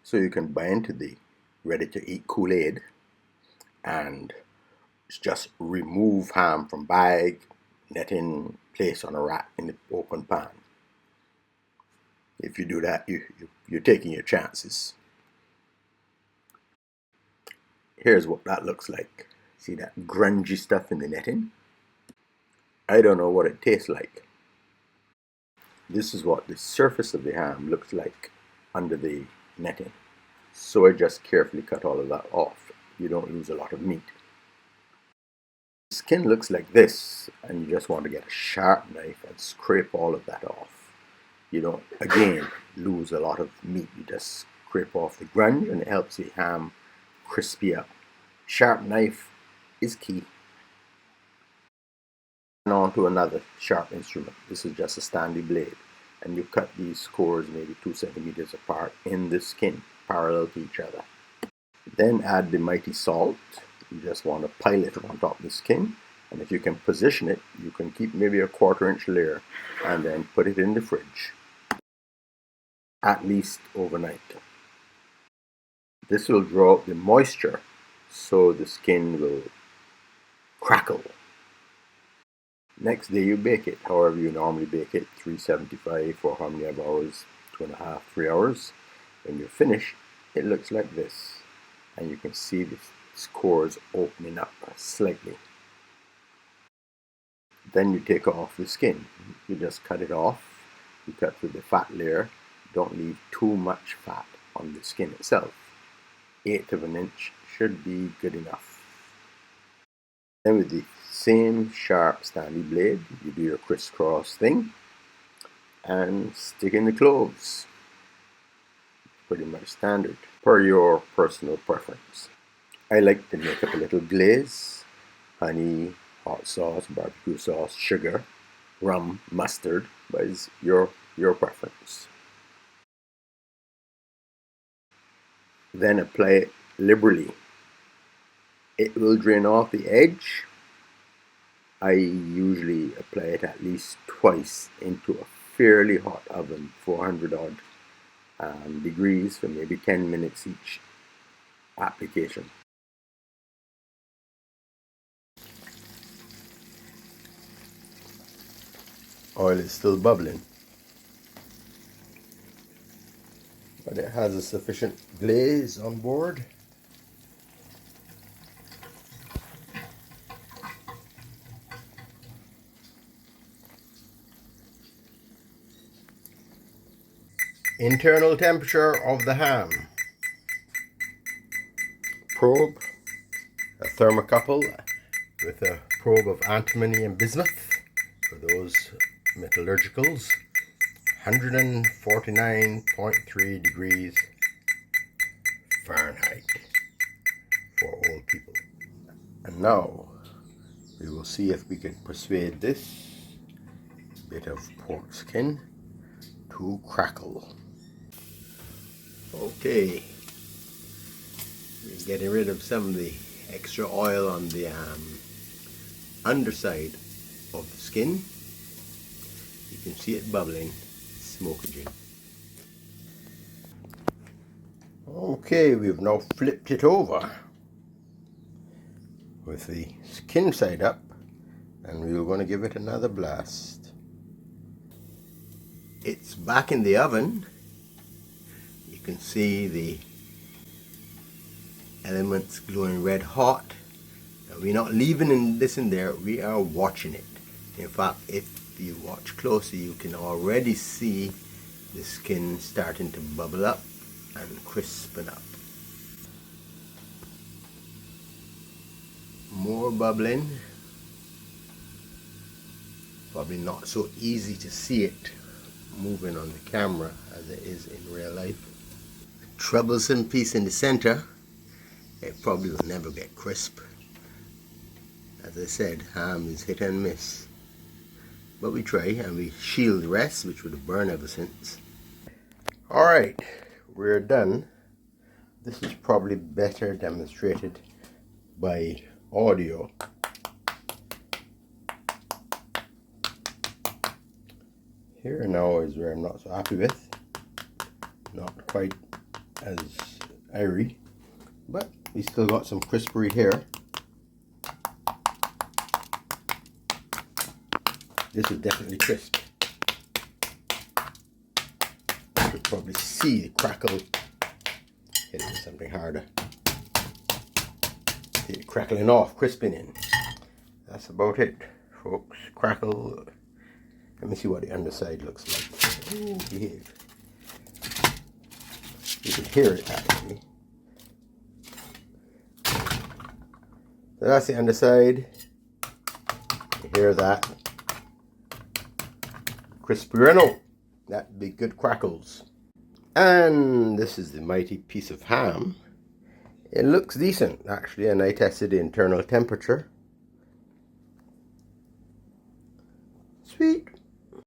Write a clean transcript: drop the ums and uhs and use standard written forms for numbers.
So you can buy into the ready-to-eat Kool-Aid and just remove ham from bag, netting, place on a rack in the open pan. If you do that, you're taking your chances. Here's what that looks like. See that grungy stuff in the netting? I don't know what it tastes like. This is what the surface of the ham looks like under the netting. So I just carefully cut all of that off. You don't lose a lot of meat. The skin looks like this, and you just want to get a sharp knife and scrape all of that off. You don't, again, lose a lot of meat. You just scrape off the grunge, and it helps the ham crispy up. Sharp knife is key. And on to another sharp instrument. This is just a Stanley blade, and you cut these cores maybe 2 centimeters apart in the skin, parallel to each other. Then add the mighty salt. You just want to pile it on top of the skin, and if you can position it, you can keep maybe a 1/4 inch layer and then put it in the fridge, at least overnight. This will draw out the moisture so the skin will crackle. Next day you bake it, however you normally bake it, 375 for how many hours, 2.5, 3 hours. When you're finished, it looks like this, and you can see the cores opening up slightly. Then you take off the skin. You just cut it off. You cut through the fat layer. Don't leave too much fat on the skin itself. 1/8 of an inch should be good enough. Then with the same sharp Stanley blade, you do your crisscross thing and stick in the cloves. Pretty much standard, per your personal preference. I like to make up a little glaze: honey, hot sauce, barbecue sauce, sugar, rum, mustard, but it's your preference. Then apply it liberally. It will drain off the edge. I usually apply it at least twice into a fairly hot oven, 400 odd degrees for maybe 10 minutes each application. Oil is still bubbling, but it has a sufficient glaze on board. Internal temperature of the ham. Probe, a thermocouple with a probe of antimony and bismuth for those metallurgicals. 149.3 degrees Fahrenheit for old people. And now we will see if we can persuade this bit of pork skin to crackle. Okay, we're getting rid of some of the extra oil on the underside of the skin. You can see it bubbling, smoking. Okay, we've now flipped it over with the skin side up, and we're going to give it another blast. It's back in the oven. You can see the elements glowing red hot. Now, we're not leaving this in there, we are watching it. In fact, if you watch closely, you can already see the skin starting to bubble up and crispen up. More bubbling. Probably not so easy to see it moving on the camera as it is in real life. The troublesome piece in the center, it probably will never get crisp. As I said, ham is hit and miss. But we try, and we shield the rest, which would have burned ever since. Alright, we're done. This is probably better demonstrated by audio. Here now is where I'm not so happy with. Not quite as airy, but we still got some crispery here. This is definitely crisp. You could probably see the crackle. Hit it with something harder. See it crackling off, crisping in. That's about it, folks. Crackle. Let me see what the underside looks like. Ooh, behave. You can hear it actually. So that's the underside. You hear that. Crispy Renault. That'd be good crackles. And this is the mighty piece of ham. It looks decent actually, and I tested the internal temperature.